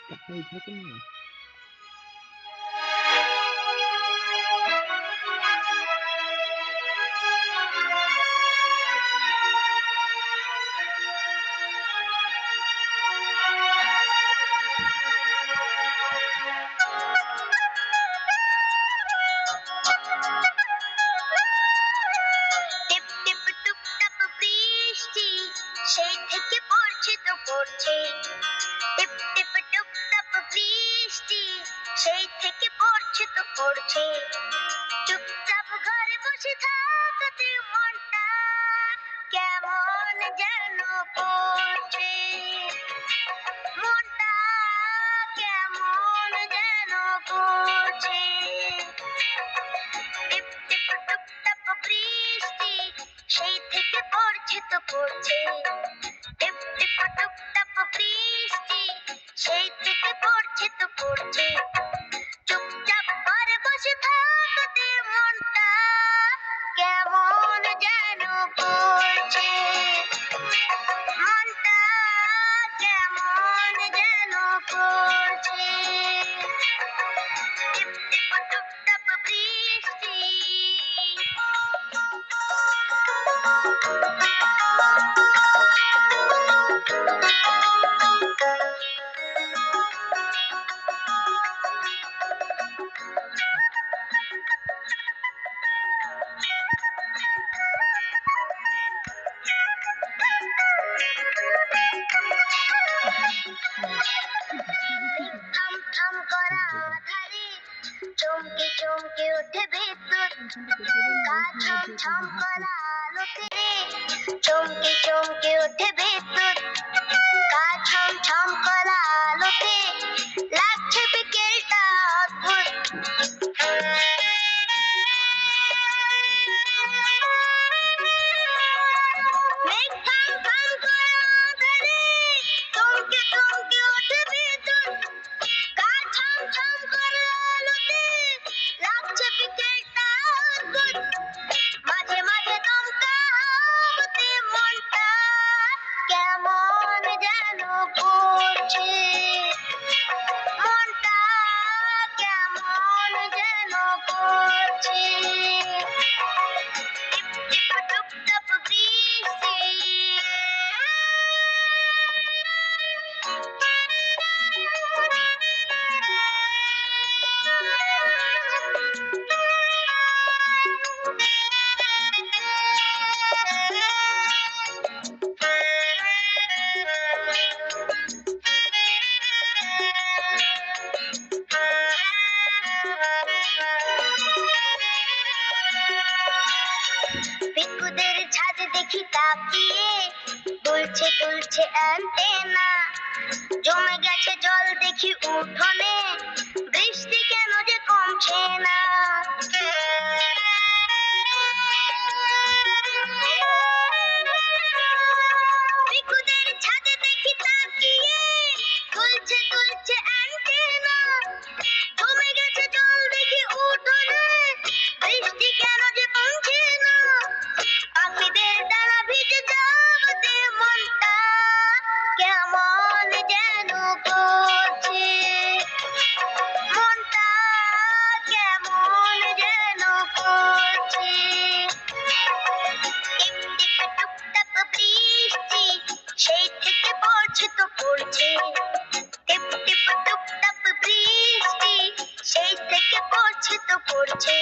তাকাই থাকে না? টিপ টিপ টুপটাপ বৃষ্টি সেই থেকে পড়ছে তো পড়ছে। টিপ টিপ টুপটাপ বৃষ্টি সেই থেকে পড়ছে তো পড়ছে। চুপচাপ ঘরে বসে থাকতে মনটা কেমন যেন করছে। মনটা কেমন যেন করছে। টিপ টিপ টুপটাপ বৃষ্টি সেই থেকে পড়ছে তো পড়ছে। টিপ টিপ টুপটাপ বৃষ্টি সেই থেকে পড়ছে তো পড়ছে। চুপচাপ ঘরে বসে থাকতে মনটা কেমন যেন করছে। মনটা কেমন যেন করছে। টিপ টিপ টুপটাপ বৃষ্টি। থম থম করা আধারে চমকে চমকে ওঠে বিদ্যুৎ। গা ছম ছম করা আলোতে চমকে চমকে ওঠে বিদ্যুৎ। গা ছম ছম করা আলোতে লাগছে বিকেলটা অদ্ভুত। মেঘ থাম থাম করা আঁধারে চমকে চমকে ওঠে বিদ্যুৎ। গা ছম ছম করা আলোতে লাগছে বিকেলটা অদ্ভুত। মাঝে মাঝে দমকা হাওয়াতে মনটা কেমন যেন করছে। মনটা কেমন যেন করছে। টিপ টিপ টুপটাপ বৃষ্টি। পিকুদের ছাদে দেখি তাকিয়ে দুলছে দুলছে অ্যান্টেনা। জমে গেছে জল দেখি উঠোনে বৃষ্টি কেন যে কমছে না। পিকুদের ছাদে দেখি তাকিয়ে দুলছে দুলছে অ্যান্টেনা। জমে গেছে জল দেখি উঠোনে বৃষ্টি কেন যে কমছে না। পাখিদের ডানা ভিজে যাওয়াতে মনটা কেমন যেন করছে। মনটা কেমন যেন করছে। টিপ টিপ টুপটাপ বৃষ্টি সেই থেকে পড়ছে তো পড়ছে। টিপ টিপ টুপটাপ বৃষ্টি সেই থেকে পড়ছে তো পড়ছে।